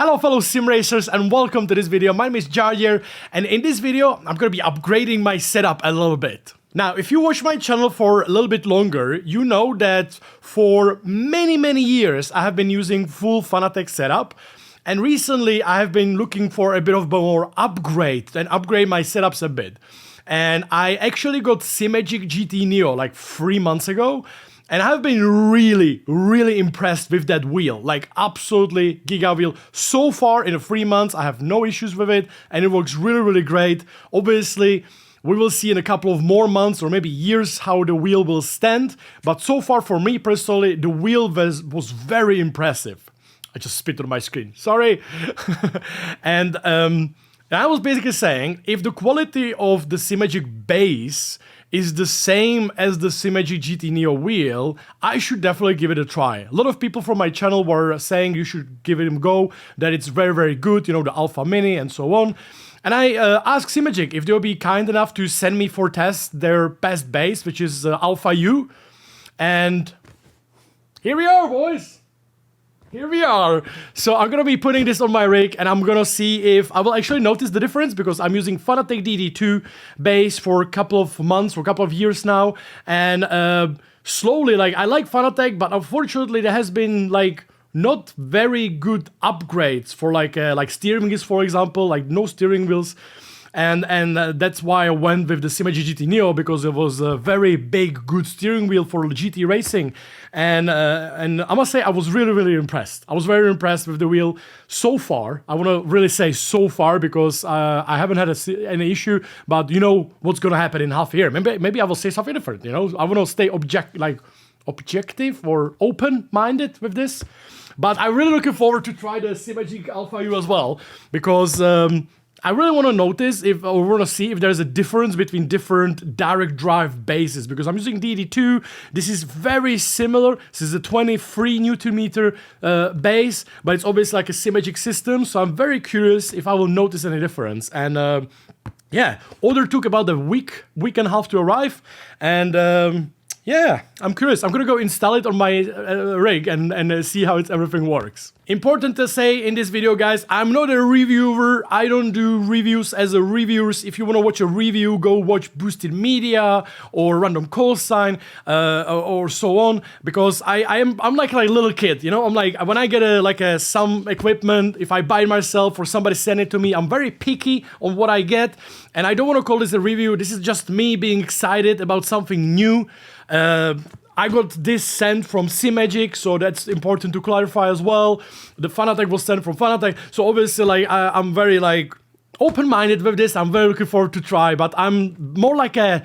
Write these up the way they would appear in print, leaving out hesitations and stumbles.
Hello fellow sim racers and welcome to this video. My name is Jardier and in this video I'm gonna be upgrading my setup a little bit. Now if you watch my channel for a little bit longer, you know that for many years I have been using full Fanatec setup, and recently I have been looking for a bit of more upgrade and upgrade my setups a bit. And I actually got Simagic GT Neo like 3 months ago. And I've been really impressed with that wheel, like absolutely giga wheel. So far in the 3 months, I have no issues with it and it works really great. Obviously, we will see in a couple of more months or maybe years how the wheel will stand. But so far for me personally, the wheel was very impressive. I just spit on my screen, sorry. And I was basically saying, if the quality of the Simagic base is the same as the Simagic GT Neo Wheel, I should definitely give it a try. A lot of people from my channel were saying you should give it a go, that it's very good, you know, the Alpha Mini and so on. And I asked Simagic if they would be kind enough to send me for test their best base, which is Alpha U. And here we are, boys. Here we are. So I'm gonna be putting this on my rig and I'm gonna see if I will actually notice the difference, because I'm using Fanatec DD2 base for a couple of months or a couple of years now, and slowly, like, I like Fanatec, but unfortunately there has been like not very good upgrades for like steering wheels, for example, like no steering wheels. And that's why I went with the Simagic GT Neo, because it was a very big, good steering wheel for GT racing. And I must say I was really impressed. I was very impressed with the wheel so far. I want to really say so far, because I haven't had any issue. But you know what's gonna happen in half a year. Maybe I will say something different. You know, I want to stay objective or open-minded with this. But I'm really looking forward to try the Simagic Alpha U as well, because I really want to notice or want to see if there's a difference between different direct drive bases, because I'm using DD2. This is very similar. This is a 23 Newton meter base, but it's obviously like a Simagic system. So I'm very curious if I will notice any difference. And yeah, order took about a week and a half to arrive, and yeah, I'm curious. I'm gonna go install it on my rig and see how everything works. Important to say in this video, guys, I'm not a reviewer. I don't do reviews as a reviewers. If you want to watch a review, go watch Boosted Media or Random Call Sign or so on, because I'm like a little kid, you know. I'm like, when I get some equipment, if I buy it myself or somebody send it to me, I'm very picky on what I get, and I don't want to call this a review. This is just me being excited about something new. I got this sent from Simagic, so that's important to clarify as well. The Fanatec was sent from Fanatec, so obviously, like, I'm very like open-minded with this. I'm very looking forward to try, but I'm more like a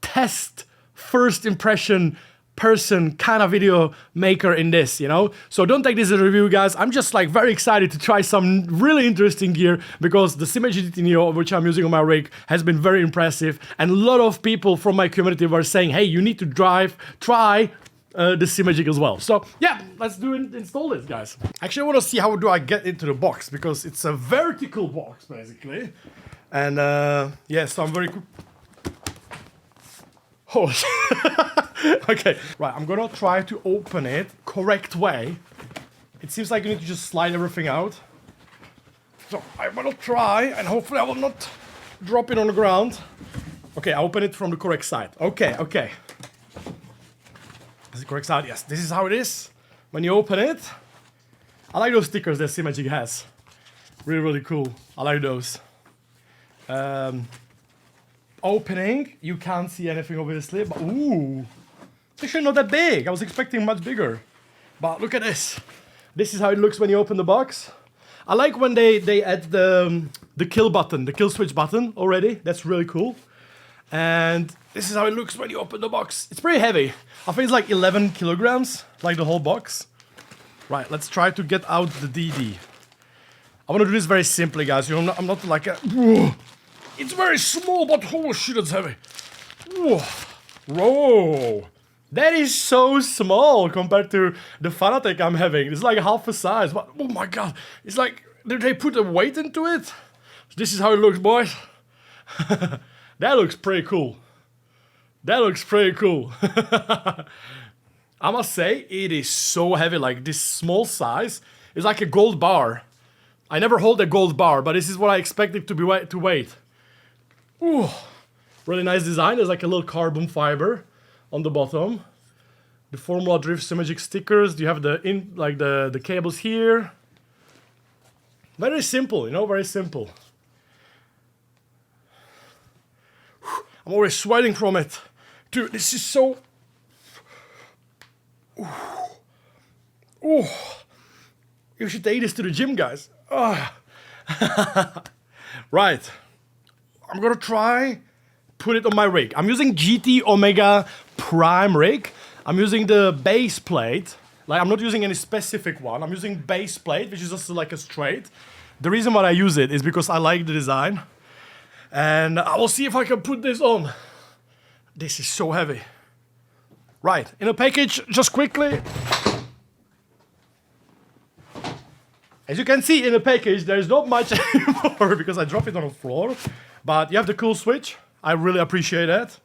test, first impression person kind of video maker in this, you know. So don't take this as a review, guys. I'm just like very excited to try some really interesting gear, because the Simagic GT Neo, which I'm using on my rig, has been very impressive, and a lot of people from my community were saying, hey, you need to try the Simagic as well. So yeah, let's install this, guys. Actually, I want to see how do I get into the box, because it's a vertical box basically, and yeah, so I'm very oh, okay, right, I'm gonna try to open it correct way. It seems like you need to just slide everything out. So I'm gonna try, and hopefully I will not drop it on the ground. Okay, I open it from the correct side. Okay. Is it correct side? Yes, this is how it is when you open it. I like those stickers that Simagic has. Really cool. I like those. Opening, you can't see anything obviously, but ooh, it's actually not that big. I was expecting much bigger, but look at this. This is how it looks when you open the box. I like when they add the kill button, the kill switch button already. That's really cool. And this is how it looks when you open the box. It's pretty heavy. I think it's like 11 kilograms, like the whole box. Right, let's try to get out the DD. I want to do this very simply, guys. You know, I'm not like a... Whoa. It's very small, but holy shit, it's heavy. Whoa, that is so small compared to the Fanatec I'm having. It's like half the size, but oh my god, it's like, did they put a weight into it? This is how it looks, boys. That looks pretty cool. That looks pretty cool. I must say, it is so heavy, like this small size is like a gold bar. I never hold a gold bar, but this is what I expect it to be to weight. Ooh, really nice design. There's like a little carbon fiber on the bottom. The Formula Drift Simagic stickers. You have the cables here. Very simple, you know, very simple. I'm already sweating from it. Dude, this is so... Ooh. You should take this to the gym, guys. Right. I'm gonna try put it on my rig. I'm using GT Omega Prime rig. I'm using the base plate. Like, I'm not using any specific one. I'm using base plate, which is just like a straight. The reason why I use it is because I like the design. And I will see if I can put this on. This is so heavy. Right, in a package, just quickly. As you can see in the package, there's not much anymore because I dropped it on the floor. But you have the cool switch. I really appreciate that.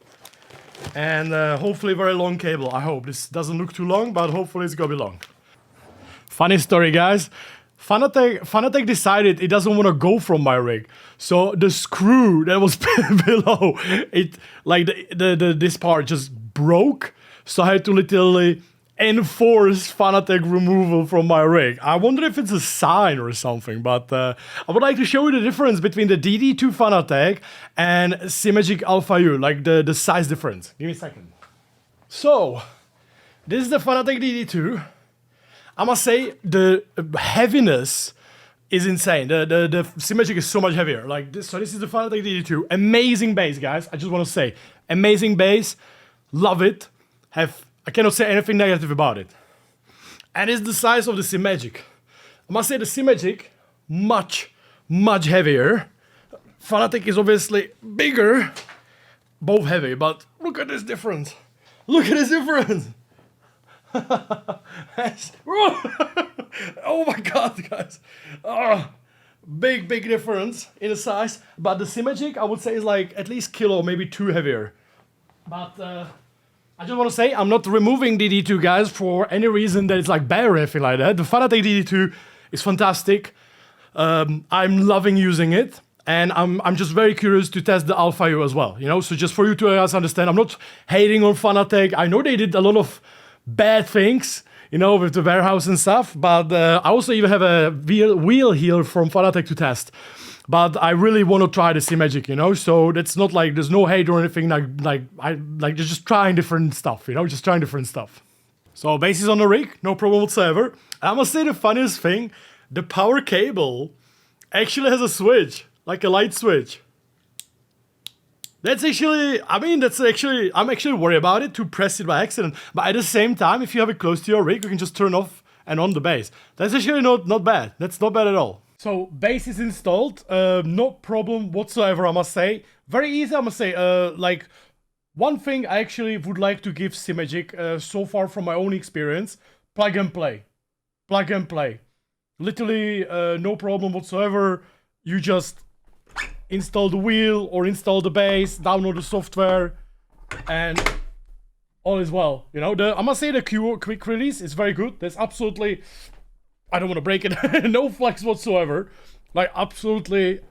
And hopefully very long cable, I hope. This doesn't look too long, but hopefully it's gonna be long. Funny story, guys. Fanatec decided it doesn't want to go from my rig. So the screw that was below, it, like this part just broke. So I had to literally enforce Fanatec removal from my rig. I wonder if it's a sign or something, but I would like to show you the difference between the DD2 Fanatec and Simagic Alpha U, like the size difference. Give me a second. So, this is the Fanatec DD2. I must say, the heaviness is insane. The Simagic is so much heavier. Like this, so this is the Fanatec DD2. Amazing bass, guys. I just want to say, amazing bass. Love it. I cannot say anything negative about it. And it's the size of the Simagic. I must say the Simagic, much heavier. Fanatec is obviously bigger. Both heavy, but look at this difference. Look at this difference. Oh my god, guys. Big difference in the size. But the Simagic, I would say, is like at least kilo, maybe 2 heavier. But I just want to say, I'm not removing DD2, guys, for any reason that it's like bad or anything like that. The Fanatec DD2 is fantastic. I'm loving using it. And I'm just very curious to test the Alpha U as well, you know? So just for you to guys understand, I'm not hating on Fanatec. I know they did a lot of bad things, you know, with the warehouse and stuff. But I also even have a wheel here from Fanatec to test. But I really want to try the Simagic, you know? So that's not like, there's no hate or anything, like just trying different stuff, you know? Just trying different stuff. So bass is on the rig, no problem whatsoever. I must say the funniest thing, the power cable actually has a switch, like a light switch. That's actually, I'm actually worried about it to press it by accident. But at the same time, if you have it close to your rig, you can just turn off and on the bass. That's actually not bad. That's not bad at all. So bass is installed, no problem whatsoever, I must say. Very easy, I must say. Like, one thing I actually would like to give Simagic so far from my own experience, plug and play. Plug and play. Literally, no problem whatsoever. You just install the wheel or install the bass, download the software, and all is well. You know, I must say the quick release is very good. There's absolutely... I don't want to break it. No flex whatsoever. Like, absolutely,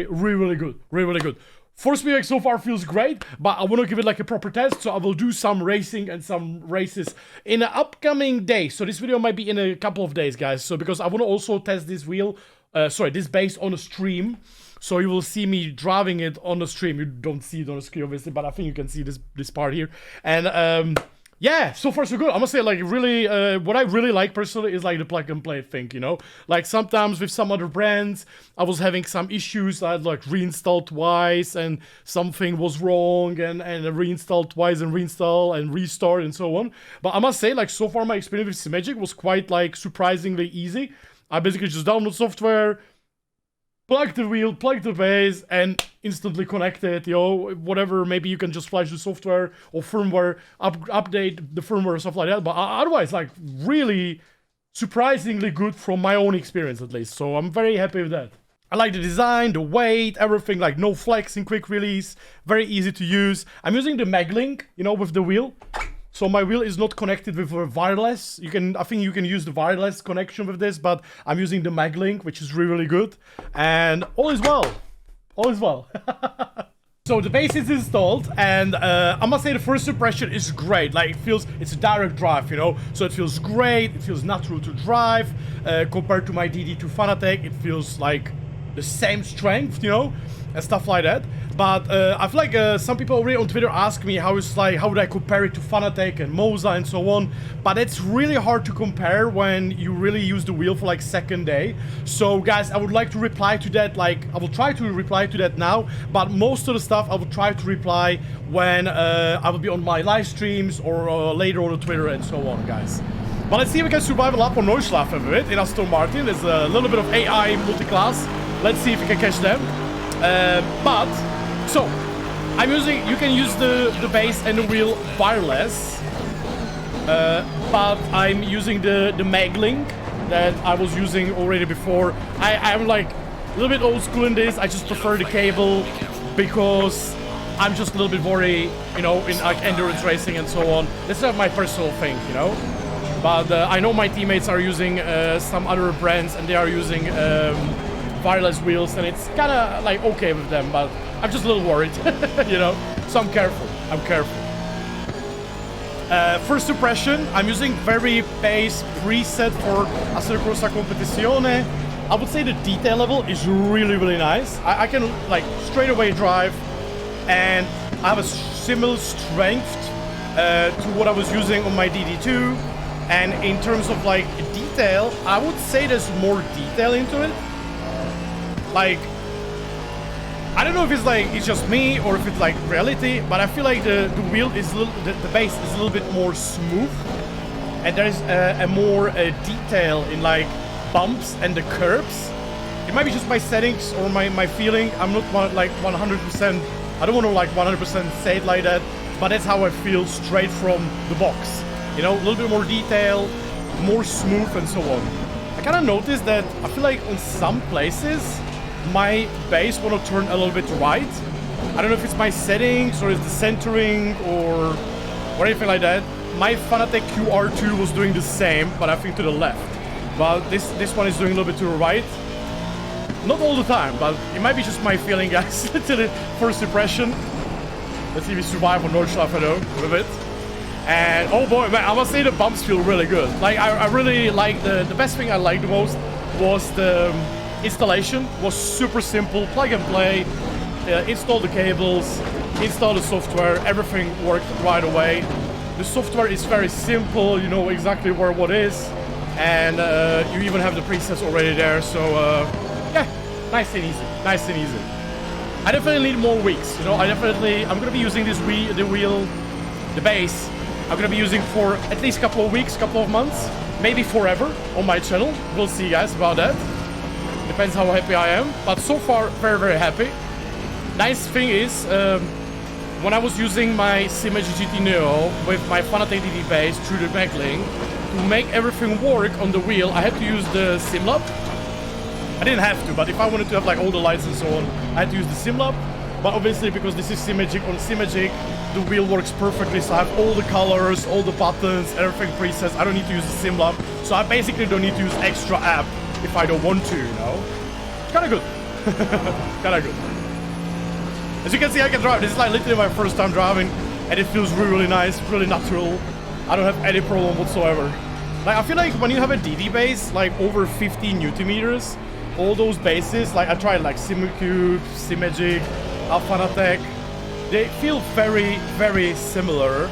really good. Really good. Force Feedback so far feels great, but I want to give it like a proper test, so I will do some racing and some races in an upcoming day. So this video might be in a couple of days, guys. So because I want to also test this this bass on a stream. So you will see me driving it on the stream. You don't see it on the screen, obviously, but I think you can see this part here. And yeah, so far so good. I must say, like, really, what I really like personally is like the plug and play thing, you know? Like, sometimes with some other brands, I was having some issues. I had like reinstalled twice and something was wrong and reinstalled twice and reinstall and restart and so on. But I must say, like, so far my experience with Simagic was quite like surprisingly easy. I basically just download software, plug the wheel, plug the bass, and instantly connect it, you know, whatever. Maybe you can just flash the software or firmware, update the firmware or stuff like that. But otherwise, like, really surprisingly good from my own experience, at least. So I'm very happy with that. I like the design, the weight, everything, like no flex in quick release, very easy to use. I'm using the MagLink, you know, with the wheel. So my wheel is not connected with a wireless. I think you can use the wireless connection with this, but I'm using the MagLink, which is really, really good. And all is well. All is well. So the base is installed, and I must say the first impression is great. Like, it's a direct drive, you know? So it feels great, it feels natural to drive. Compared to my DD2 Fanatec, it feels like the same strength, you know? And stuff like that. But I feel like some people already on Twitter ask me how would I compare it to Fanatec and Moza and so on. But it's really hard to compare when you really use the wheel for like second day. So guys, I would like to reply to that, like I will try to reply to that now. But most of the stuff I will try to reply when I will be on my live streams or later on Twitter and so on, guys. But let's see if we can survive a lap on Neuschlafen with it in Aston Martin. There's a little bit of AI multi-class. Let's see if we can catch them. So, you can use the base and the wheel wireless, but I'm using the MagLink that I was using already before. I'm like a little bit old school in this. I just prefer the cable because I'm just a little bit worried, you know, in like endurance racing and so on. This is not my personal thing, you know. But I know my teammates are using some other brands and they are using wireless wheels, and it's kind of like okay with them, but I'm just a little worried, you know, so I'm careful. First impression, I'm using very base preset for Acero Competizione. I would say the detail level is really, really nice. I can like straight away drive, and I have a similar strength to what I was using on my DD2. And in terms of like detail, I would say there's more detail into it. Like, I don't know if it's just me or if it's like reality, but I feel like the wheel is the base is a little bit more smooth, and there is a more detail in like bumps and the curves. It might be just my settings or my feeling. I'm not like 100%. I don't want to like 100% say it like that, but that's how I feel straight from the box. You know, a little bit more detail, more smooth, and so on. I kind of noticed that I feel like on some places my base want to turn a little bit right. I don't know if it's my settings or it's the centering or anything like that. My Fanatec QR2 was doing the same, but I think to the left. But this one is doing a little bit to the right. Not all the time, but it might be just my feeling, guys. To the first impression. Let's see if we survive on Nordschleife though, with it. And oh boy, man, I must say the bumps feel really good. Like I really like the best thing I liked the most was the installation. Was super simple, plug and play. Install the cables, install the software, everything worked right away. The software is very simple, you know exactly where what is, and you even have the presets already there. So yeah, nice and easy. I definitely need more weeks. You know, I'm gonna be using the base. I'm gonna be using for at least a couple of weeks, couple of months, maybe forever on my channel. We'll see, guys, about that. Depends how happy I am, but so far very, very happy. Nice thing is, when I was using my Simagic GT Neo with my Fanatec DD base through the MagLink, to make everything work on the wheel, I had to use the SimLab. I didn't have to, but if I wanted to have like all the lights and so on, I had to use the SimLab. But obviously, because this is Simagic on Simagic, the wheel works perfectly, so I have all the colors, all the buttons, everything presets. I don't need to use the SimLab, so I basically don't need to use extra app if I don't want to, you know? Kinda good. Kinda good. As you can see, I can drive. This is like literally my first time driving, and it feels really, really nice, really natural. I don't have any problem whatsoever. Like, I feel like when you have a DD base, like over 50 Newton meters, all those bases, like I tried like Simcube, Simagic, Fanatec, they feel very, very similar,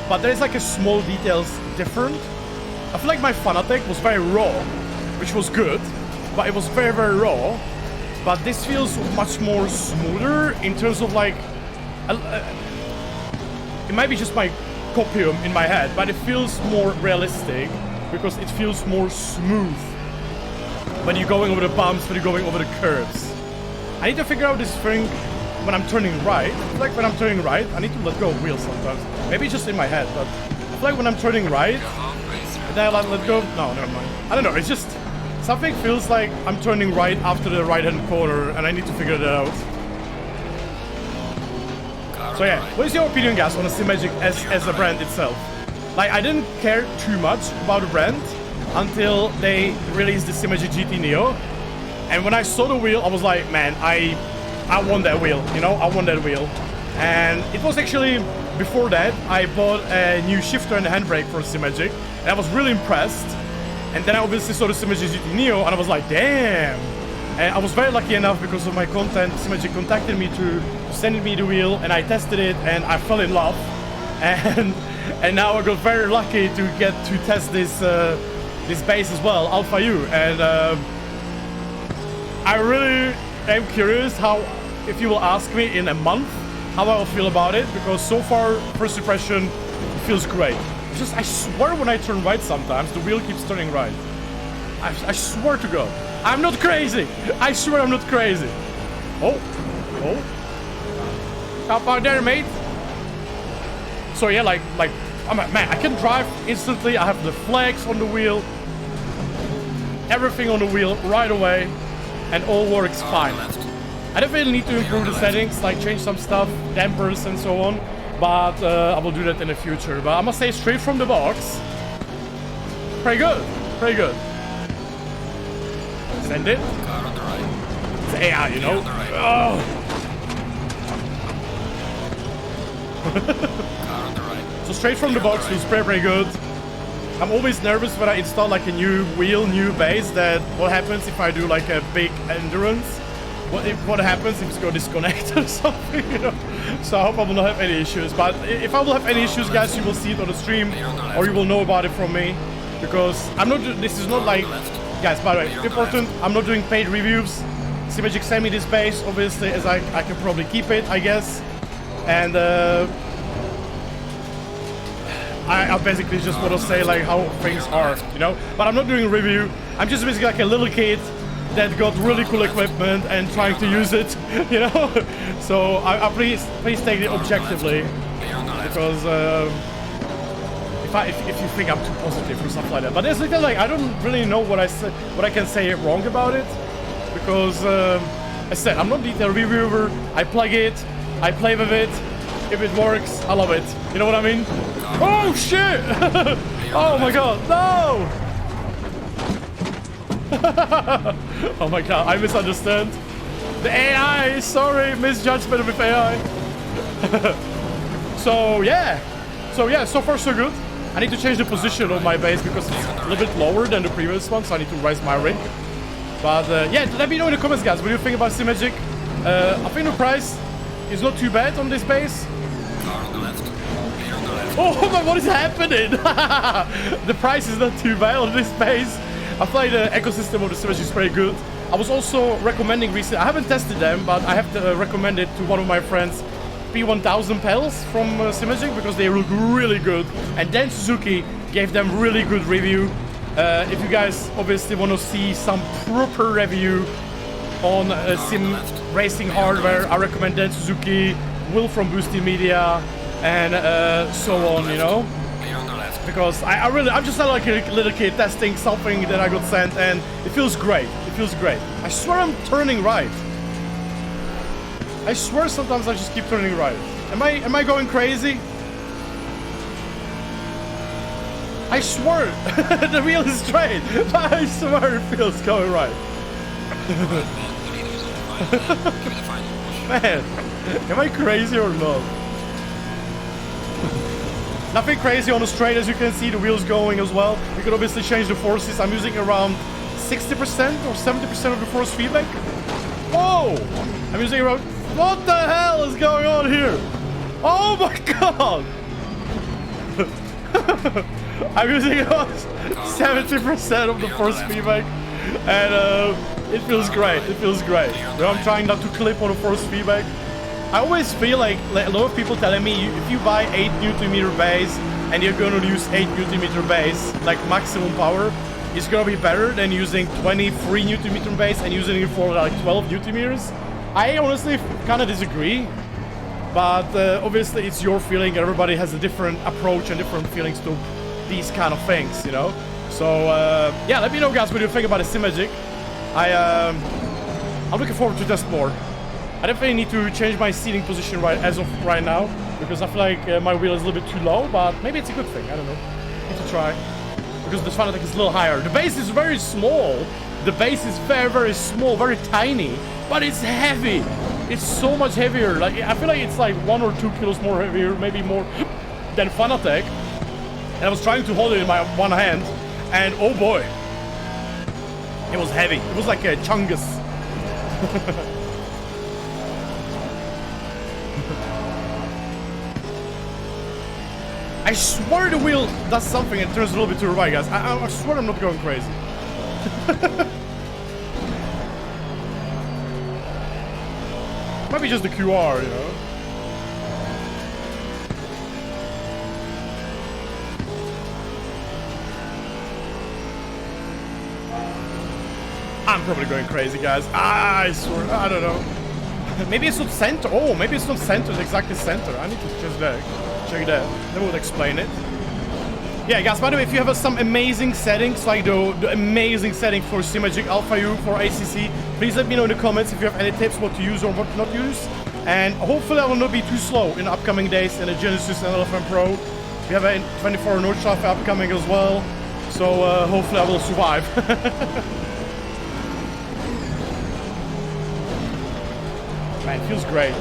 but there's like a small details different. I feel like my Fanatec was very raw, which was good, but it was very, very raw. But this feels much more smoother in terms of like, it might be just my copium in my head, but it feels more realistic because it feels more smooth when you're going over the bumps, when you're going over the curves. I need to figure out this thing when I'm turning right. I feel like when I'm turning right, I need to let go of wheels sometimes. Maybe it's just in my head, but I feel like when I'm turning right, then I let go. No, never mind. I don't know, it's just something feels like I'm turning right after the right-hand corner, and I need to figure that out. So yeah, what is your opinion, guys, on the Simagic as a brand itself? Like, I didn't care too much about the brand until they released the Simagic GT Neo. And when I saw the wheel, I was like, man, I want that wheel, you know, I want that wheel. And it was actually, before that, I bought a new shifter and handbrake for Simagic, and I was really impressed. And then I obviously saw the Simagic GT Neo, and I was like, damn. And I was very lucky enough, because of my content, Simagic contacted me to send me the wheel, and I tested it, and I fell in love. And now I got very lucky to get to test this this base as well, Alpha U. And I really am curious how, if you will ask me in a month, how I will feel about it, because so far, first impression, it feels great. Just, I swear when I turn right sometimes, the wheel keeps turning right. I swear to God. I'm not crazy. I swear I'm not crazy. Oh. How about there, mate? So yeah, like, I'm like, man, I can drive instantly. I have the flags on the wheel. Everything on the wheel right away. And all works fine. I definitely need to improve the settings, like change some stuff, dampers and so on. But I will do that in the future. But I must say, straight from the box, pretty good. Pretty good. Send it. It's AI, you know? Oh. So straight from the box feels pretty good. I'm always nervous when I install like a new wheel, new base, that what happens if I do like a big endurance? What happens if it's going to disconnect or something, you know? So I hope I will not have any issues. But if I will have any issues, guys, you will see it on the stream, or you will know about it from me. Because I'm not, this is not like, guys, by the way, important, I'm not doing paid reviews. Simagic sent me this base, obviously, as I can probably keep it, I guess. And I basically just want to say like how things are, you know? But I'm not doing a review. I'm just basically like a little kid that got really cool equipment and trying to use it, you know? So I please take it objectively, because if you think I'm too positive or something like that. But it's like I don't really know what I can say wrong about it, because I said I'm not a detail reviewer. I plug it, I play with it. If it works, I love it. You know what I mean? Oh shit! Oh my god, no! Oh my god, I misunderstand. The AI, sorry, misjudgment with AI. So yeah, so far so good. I need to change the position of my base because it's a little bit lower than the previous one, so I need to raise my rig. But yeah, let me know in the comments, guys, what do you think about Simagic? I think the price is not too bad on this base. Oh my, what is happening? The price is not too bad on this base. I find the ecosystem of the Simagic is pretty good. I was also recommending recently, I haven't tested them, but I have to recommend it to one of my friends, P1000 pedals from Simagic, because they look really good. And Dan Suzuki gave them really good review. If you guys obviously want to see some proper review on sim racing hardware, I recommend Dan Suzuki, Will from Boosted Media, and so on, you know? Because I'm just like a little kid testing something that I got sent, and it feels great. It feels great. I swear I'm turning right. I swear sometimes I just keep turning right. Am I going crazy? I swear the wheel is straight, but I swear it feels going right. Man, am I crazy or not? Nothing crazy on the straight, as you can see, the wheels going as well. You can obviously change the forces. I'm using around 60% or 70% of the force feedback. Whoa! I'm using around... What the hell is going on here? Oh my god! I'm using about 70% of the force feedback, and it feels great. It feels great. You know, I'm trying not to clip on the force feedback. I always feel like a lot of people telling me, if you buy 8 Nm base and you're going to use 8 Nm base, like maximum power, it's going to be better than using 23 Nm base and using it for like 12 Nm. I honestly kind of disagree, but obviously it's your feeling. Everybody has a different approach and different feelings to these kind of things, you know? So yeah, let me know, guys, what you think about the Simagic. I'm looking forward to test more. I definitely need to change my seating position as of right now, because I feel like my wheel is a little bit too low, but maybe it's a good thing. I don't know. Need to try. Because the Fanatec is a little higher. The base is very small. The base is very, very small, very tiny, but it's heavy. It's so much heavier. Like, I feel like it's like 1 or 2 kilos more heavier, maybe more than Fanatec. And I was trying to hold it in my one hand, and oh boy, it was heavy. It was like a chungus. I swear the wheel does something and turns a little bit to the right, guys. I swear I'm not going crazy. Maybe just the QR, you know. I'm probably going crazy, guys. I swear, I don't know. Maybe it's not center. Oh, maybe it's not centered, exactly center. I need to just check that. That would explain it. Yeah, guys, by the way, if you have some amazing settings, like the amazing setting for Simagic Alpha U for ACC, please let me know in the comments if you have any tips what to use or what not use. And hopefully I will not be too slow in the upcoming days in the Genesis and Elephant Pro. We have a 24 Nordschleife upcoming as well. So hopefully I will survive. Man, it feels great.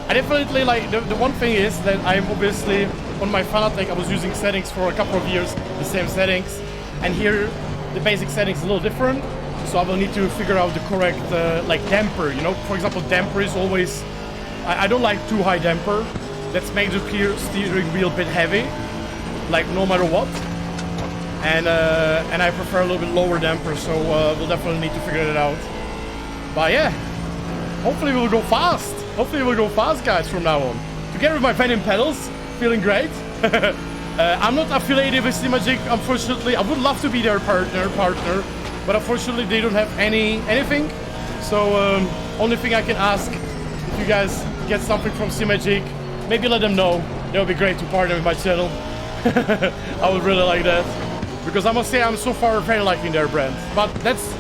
I definitely like, the one thing is that I'm obviously, on my Fanatec I was using settings for a couple of years, the same settings. And here, the basic settings is a little different. So I will need to figure out the correct, like damper, you know. For example, damper is always, I don't like too high damper. That makes the steering wheel a bit heavy, like no matter what. And I prefer a little bit lower damper, so we'll definitely need to figure that out. But yeah, hopefully we'll go fast. Hopefully we'll go fast, guys, from now on. Together with my Venom pedals, feeling great. I'm not affiliated with Simagic, unfortunately. I would love to be their partner, but unfortunately they don't have anything. So only thing I can ask, if you guys get something from Simagic, maybe let them know. That would be great to partner with my channel. I would really like that, because I must say I'm so far very liking their brand. But that's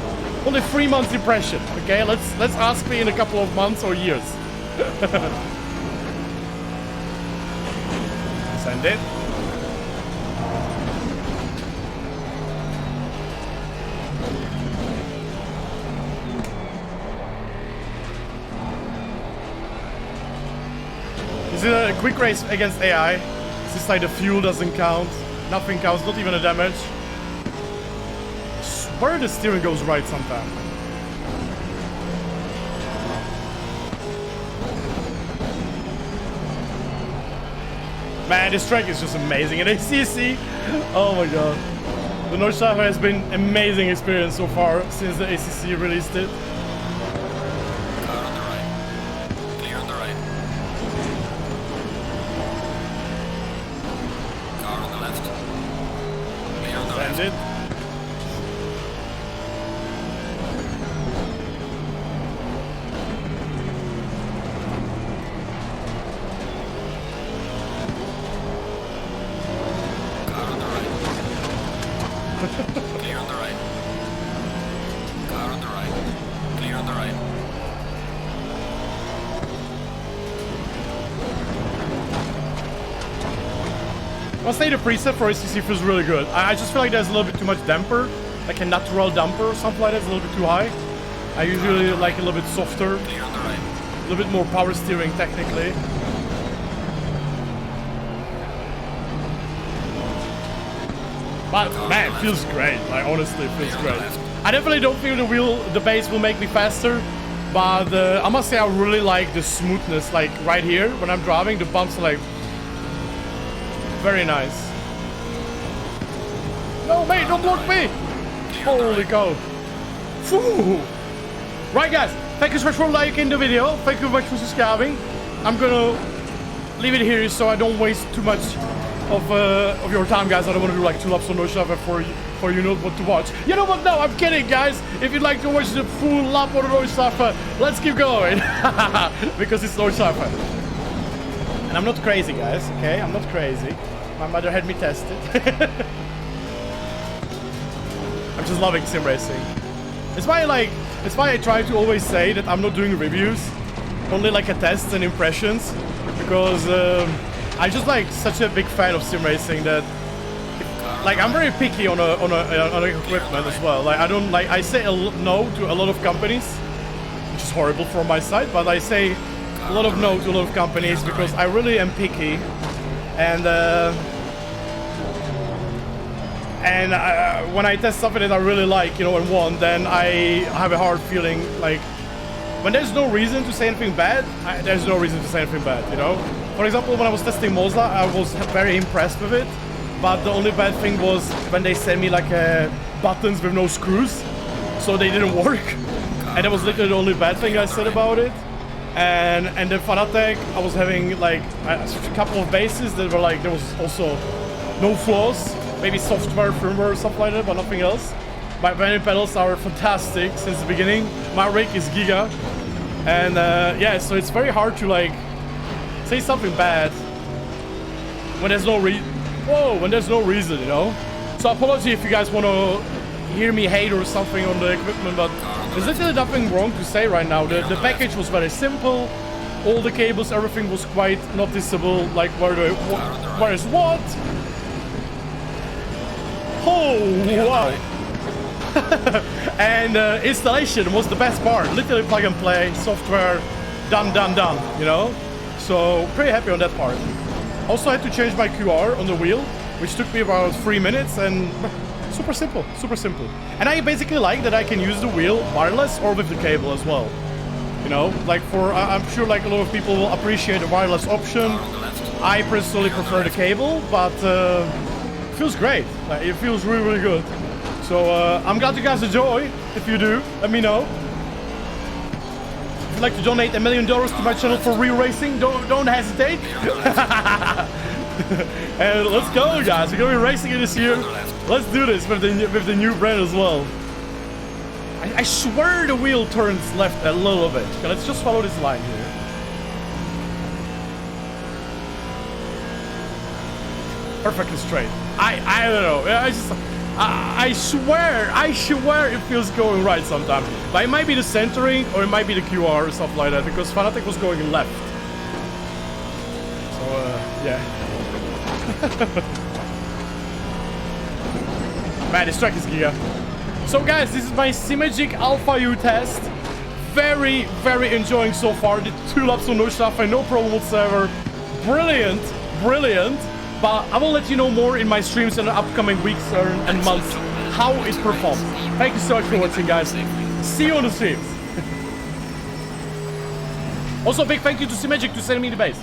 only 3 months impression. Okay, let's ask me in a couple of months or years. Send it. Is it a quick race against AI? Is this like the fuel doesn't count? Nothing counts, not even a damage. I swear the steering goes right sometimes. Man, this track is just amazing. And ACC, oh my god. The Nordschleife has been an amazing experience so far since the ACC released it. Car on the right. Clear on the right. Car on the left. Clear on the left. Send it. Clear on the right. Car on the right. Clear on the right. I must say the preset for ACC feels really good. I just feel like there's a little bit too much damper, like a natural damper or something like that. It's a little bit too high. I usually like a little bit softer, Clear on the right. a little bit more power steering technically. But man, it feels great. Like honestly, it feels great. I definitely don't feel the base will make me faster, but I must say I really like the smoothness. Like right here, when I'm driving, the bumps are like very nice. No, mate, don't block me! Holy cow! Phew. Right, guys. Thank you so much for liking the video. Thank you very much for subscribing. I'm gonna leave it here so I don't waste too much of your time, guys. I don't want to do like 2 laps on Nordschleife for you know what to watch. You know what? No, I'm kidding, guys. If you'd like to watch the full lap on Nordschleife, let's keep going because it's Nordschleife. And I'm not crazy, guys. Okay, I'm not crazy. My mother had me tested. I'm just loving sim racing. It's why I try to always say that I'm not doing reviews, only like a test and impressions, because I just like such a big fan of sim racing that like I'm very picky on equipment as well. Like I don't like I say no to a lot of companies, which is horrible from my side, but I say a lot of no to a lot of companies because I really am picky, and when I test something that I really like, you know, and want, then I have a hard feeling like when there's no reason to say anything bad, there's no reason to say anything bad, you know? For example, when I was testing Moza, I was very impressed with it, but the only bad thing was when they sent me like buttons with no screws, so they didn't work. And that was literally the only bad thing I said about it. And then Fanatec, I was having like a couple of bases that were like, there was also no flaws, maybe software, firmware, or stuff like that, but nothing else. My bending pedals are fantastic since the beginning. My rig is giga. And yeah, so it's very hard to like say something bad when there's no when there's no reason, you know? So apology if you guys want to hear me hate or something on the equipment, but there's literally nothing wrong to say right now. The package was very simple. All the cables, everything was quite noticeable, like where is what? Oh, wow. And installation was the best part. Literally plug and play, software, done, you know? So pretty happy on that part. Also had to change my QR on the wheel, which took me about 3 minutes, and super simple. And I basically like that I can use the wheel wireless or with the cable as well. You know, like I'm sure like a lot of people will appreciate the wireless option. I personally prefer the cable, but it feels great. Like, it feels really good. So I'm glad you guys enjoy. If you do, let me know. If you'd like to donate $1 million to my channel for real racing, don't hesitate. And let's go, guys. We're gonna be racing it this year. Let's do this with the new brand as well. I swear the wheel turns left a little bit. Okay, let's just follow this line here. Perfectly straight. I don't know. I swear it feels going right sometimes. But it might be the centering or it might be the QR or stuff like that, because Fanatec was going left. So yeah. Man, this track is giga. So guys, this is my Simagic Alpha U test. Very enjoying so far. Did 2 laps on no Staffel, no problem whatsoever. Brilliant. But I will let you know more in my streams in the upcoming weeks and months how it performs. Thank you so much for watching, guys. See you on the streams. Also, big thank you to Simagic to send me the base.